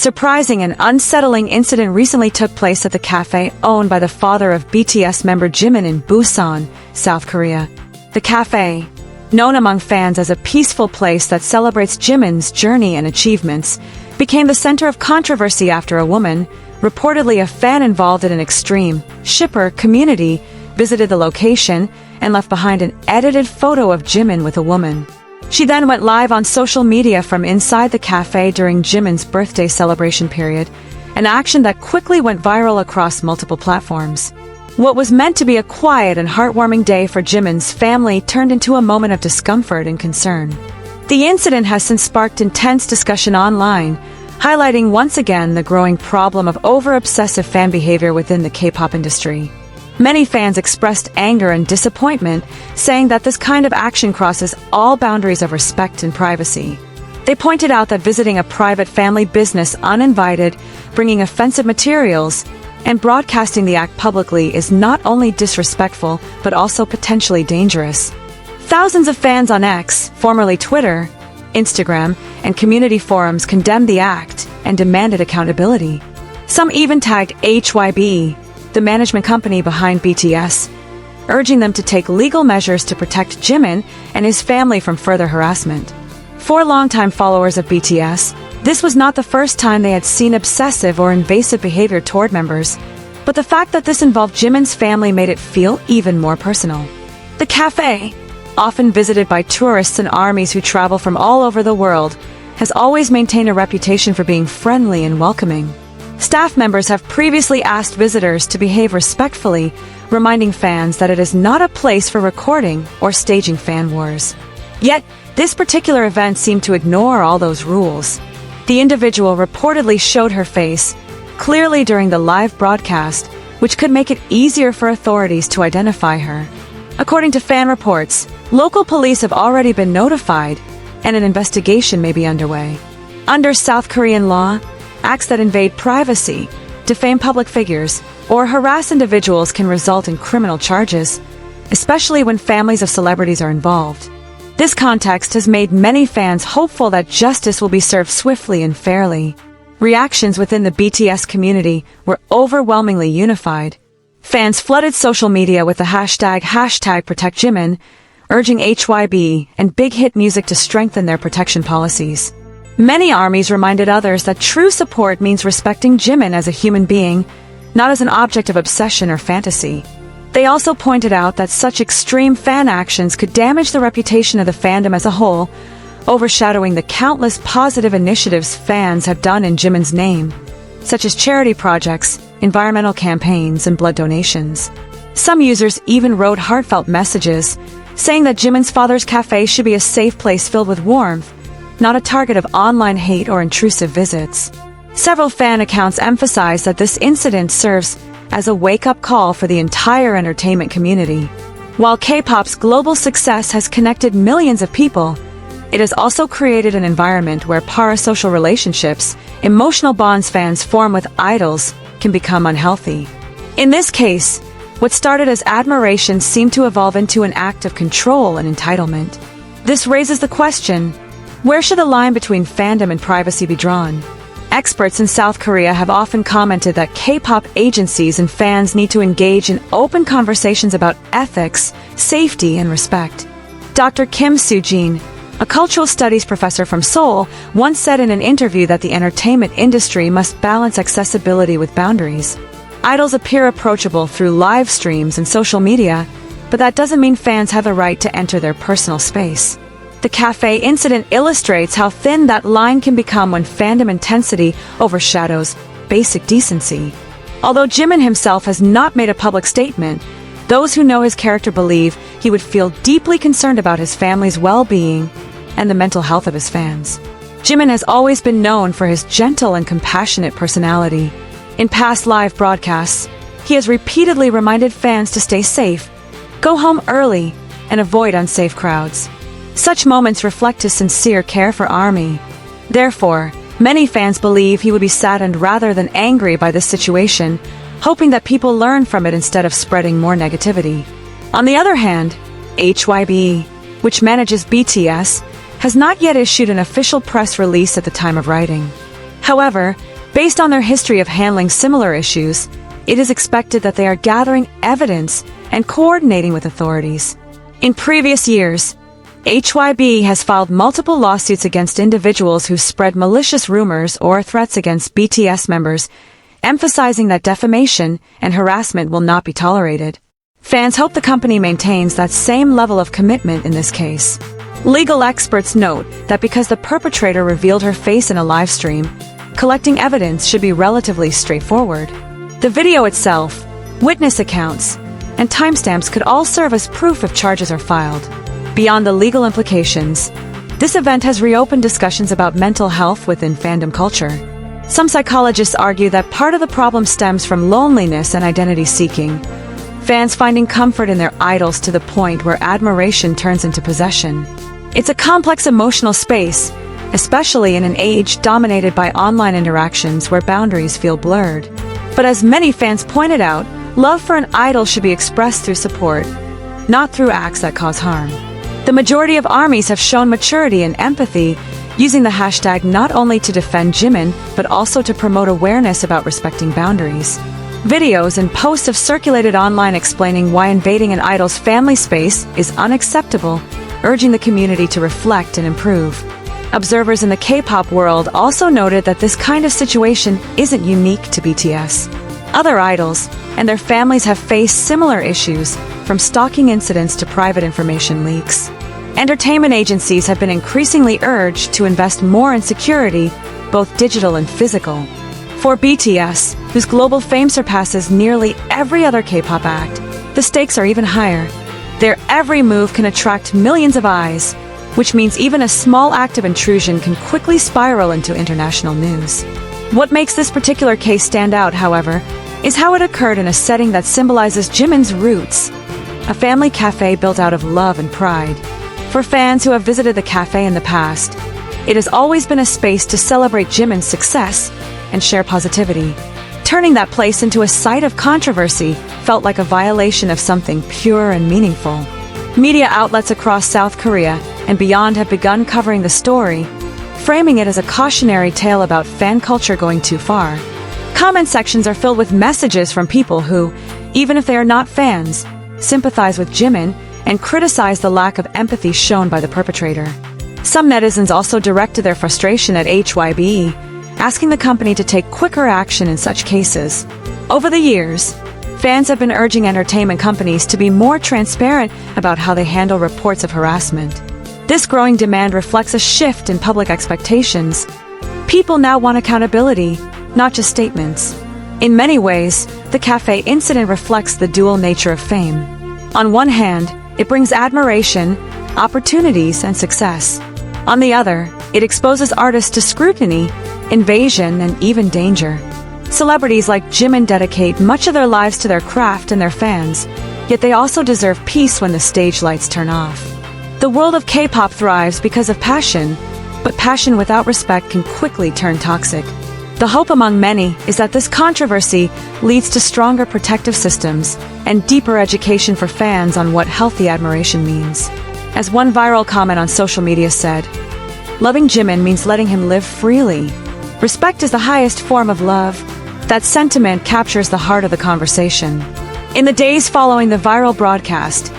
surprising and unsettling incident recently took place at the cafe owned by the father of BTS member Jimin in Busan, South Korea. The cafe, known among fans as a peaceful place that celebrates Jimin's journey and achievements, became the center of controversy after a woman, reportedly a fan involved in an extreme shipper community, visited the location and left behind an edited photo of Jimin with a woman. She then went live on social media from inside the cafe during Jimin's birthday celebration period, an action that quickly went viral across multiple platforms. What was meant to be a quiet and heartwarming day for Jimin's family turned into a moment of discomfort and concern. The incident has since sparked intense discussion online, highlighting once again the growing problem of over-obsessive fan behavior within the K-pop industry. Many fans expressed anger and disappointment, saying that this kind of action crosses all boundaries of respect and privacy. They pointed out that visiting a private family business uninvited, bringing offensive materials, and broadcasting the act publicly is not only disrespectful but also potentially dangerous. Thousands of fans on X, formerly Twitter, Instagram, and community forums condemned the act and demanded accountability. Some even tagged HYBE, the management company behind BTS, urging them to take legal measures to protect Jimin and his family from further harassment. For longtime followers of BTS, this was not the first time they had seen obsessive or invasive behavior toward members, but the fact that this involved Jimin's family made it feel even more personal. The cafe, often visited by tourists and armies who travel from all over the world, has always maintained a reputation for being friendly and welcoming. Staff members have previously asked visitors to behave respectfully, reminding fans that it is not a place for recording or staging fan wars. Yet, this particular event seemed to ignore all those rules. The individual reportedly showed her face clearly during the live broadcast, which could make it easier for authorities to identify her. According to fan reports, local police have already been notified, and an investigation may be underway. Under South Korean law, acts that invade privacy, defame public figures, or harass individuals can result in criminal charges, especially when families of celebrities are involved. This context has made many fans hopeful that justice will be served swiftly and fairly. Reactions within the BTS community were overwhelmingly unified. Fans flooded social media with the hashtag #ProtectJimin, urging HYBE and Big Hit Music to strengthen their protection policies. Many armies reminded others that true support means respecting Jimin as a human being, not as an object of obsession or fantasy. They also pointed out that such extreme fan actions could damage the reputation of the fandom as a whole, overshadowing the countless positive initiatives fans have done in Jimin's name, such as charity projects, environmental campaigns, and blood donations. Some users even wrote heartfelt messages, saying that Jimin's father's cafe should be a safe place filled with warmth, not a target of online hate or intrusive visits. Several fan accounts emphasize that this incident serves as a wake-up call for the entire entertainment community. While K-pop's global success has connected millions of people, it has also created an environment where parasocial relationships, emotional bonds fans form with idols, can become unhealthy. In this case, what started as admiration seemed to evolve into an act of control and entitlement. This raises the question, where should the line between fandom and privacy be drawn? Experts in South Korea have often commented that K-pop agencies and fans need to engage in open conversations about ethics, safety, and respect. Dr. Kim Soo-jin, a cultural studies professor from Seoul, once said in an interview that the entertainment industry must balance accessibility with boundaries. Idols appear approachable through live streams and social media, but that doesn't mean fans have the right to enter their personal space. The cafe incident illustrates how thin that line can become when fandom intensity overshadows basic decency. Although Jimin himself has not made a public statement, those who know his character believe he would feel deeply concerned about his family's well-being and the mental health of his fans. Jimin has always been known for his gentle and compassionate personality. In past live broadcasts, he has repeatedly reminded fans to stay safe, go home early, and avoid unsafe crowds. Such moments reflect his sincere care for ARMY. Therefore, many fans believe he would be saddened rather than angry by this situation, hoping that people learn from it instead of spreading more negativity. On the other hand, HYBE, which manages BTS, has not yet issued an official press release at the time of writing. However, Based on their history of handling similar issues, it is expected that they are gathering evidence and coordinating with authorities. In previous years, HYBE has filed multiple lawsuits against individuals who spread malicious rumors or threats against BTS members, emphasizing that defamation and harassment will not be tolerated. Fans hope the company maintains that same level of commitment in this case. Legal experts note that because the perpetrator revealed her face in a live stream, collecting evidence should be relatively straightforward. The video itself, witness accounts, and timestamps could all serve as proof if charges are filed. Beyond the legal implications, this event has reopened discussions about mental health within fandom culture. Some psychologists argue that part of the problem stems from loneliness and identity seeking, fans finding comfort in their idols to the point where admiration turns into possession. It's a complex emotional space, especially in an age dominated by online interactions where boundaries feel blurred. But as many fans pointed out, love for an idol should be expressed through support, not through acts that cause harm. The majority of ARMYs have shown maturity and empathy, using the hashtag not only to defend Jimin, but also to promote awareness about respecting boundaries. Videos and posts have circulated online explaining why invading an idol's family space is unacceptable, urging the community to reflect and improve. Observers in the K-pop world also noted that this kind of situation isn't unique to BTS. Other idols and their families have faced similar issues, from stalking incidents to private information leaks. Entertainment agencies have been increasingly urged to invest more in security, both digital and physical. For BTS, whose global fame surpasses nearly every other K-pop act, the stakes are even higher. Their every move can attract millions of eyes, which means even a small act of intrusion can quickly spiral into international news. What makes this particular case stand out, however, is how it occurred in a setting that symbolizes Jimin's roots, a family cafe built out of love and pride. For fans who have visited the cafe in the past, it has always been a space to celebrate Jimin's success and share positivity. Turning that place into a site of controversy felt like a violation of something pure and meaningful. Media outlets across South Korea and beyond have begun covering the story, framing it as a cautionary tale about fan culture going too far. Comment sections are filled with messages from people who, even if they are not fans, sympathize with Jimin and criticize the lack of empathy shown by the perpetrator. Some netizens also directed their frustration at HYBE, asking the company to take quicker action in such cases. Over the years, fans have been urging entertainment companies to be more transparent about how they handle reports of harassment. This growing demand reflects a shift in public expectations. People now want accountability, not just statements. In many ways, the cafe incident reflects the dual nature of fame. On one hand, it brings admiration, opportunities, and success. On the other, it exposes artists to scrutiny, invasion, and even danger. Celebrities like Jimin dedicate much of their lives to their craft and their fans, yet they also deserve peace when the stage lights turn off. The world of K-pop thrives because of passion, but passion without respect can quickly turn toxic. The hope among many is that this controversy leads to stronger protective systems and deeper education for fans on what healthy admiration means. As one viral comment on social media said, "Loving Jimin means letting him live freely. Respect is the highest form of love." That sentiment captures the heart of the conversation. In the days following the viral broadcast,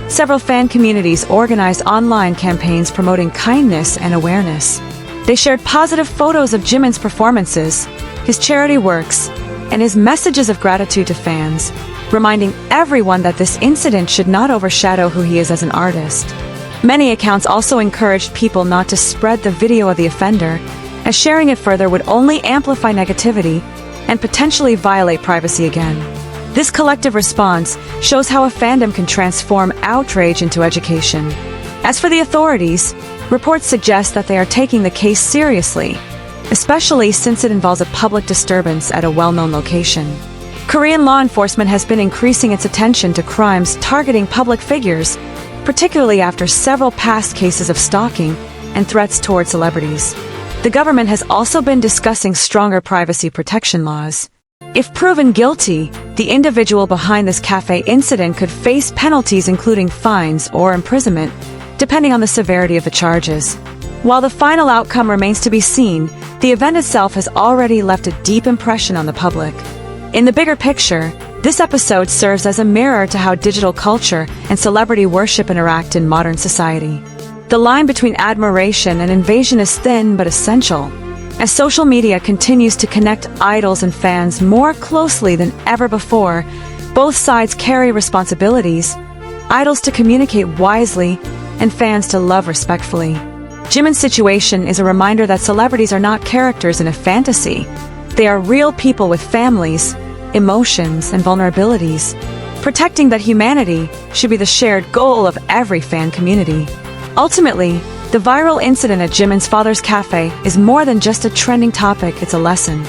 several fan communities organized online campaigns promoting kindness and awareness. They shared positive photos of Jimin's performances, his charity works, and his messages of gratitude to fans, reminding everyone that this incident should not overshadow who he is as an artist. Many accounts also encouraged people not to spread the video of the offender, as sharing it further would only amplify negativity and potentially violate privacy again. This collective response shows how a fandom can transform outrage into education. As for the authorities, reports suggest that they are taking the case seriously, especially since it involves a public disturbance at a well-known location. Korean law enforcement has been increasing its attention to crimes targeting public figures, particularly after several past cases of stalking and threats toward celebrities. The government has also been discussing stronger privacy protection laws. If proven guilty, the individual behind this cafe incident could face penalties including fines or imprisonment, depending on the severity of the charges. While the final outcome remains to be seen, The event itself has already left a deep impression on the public. In the bigger picture, this episode serves as a mirror to how digital culture and celebrity worship interact in modern society. The line between admiration and invasion is thin but essential. As social media continues to connect idols and fans more closely than ever before, both sides carry responsibilities: idols to communicate wisely and fans to love respectfully. Jimin's situation is a reminder that celebrities are not characters in a fantasy. They are real people with families, emotions, and vulnerabilities. Protecting that humanity should be the shared goal of every fan community. Ultimately, the viral incident at Jimin's father's cafe is more than just a trending topic, it's a lesson.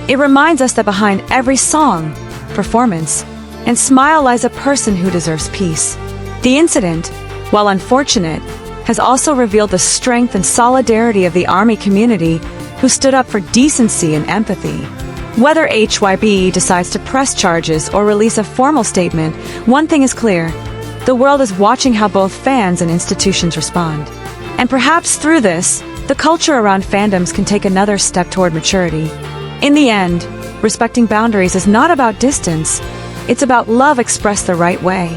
It reminds us that behind every song, performance, and smile lies a person who deserves peace. The incident, while unfortunate, has also revealed the strength and solidarity of the ARMY community, who stood up for decency and empathy. Whether HYBE decides to press charges or release a formal statement, one thing is clear: the world is watching how both fans and institutions respond. And perhaps through this, the culture around fandoms can take another step toward maturity. In the end, respecting boundaries is not about distance, it's about love expressed the right way.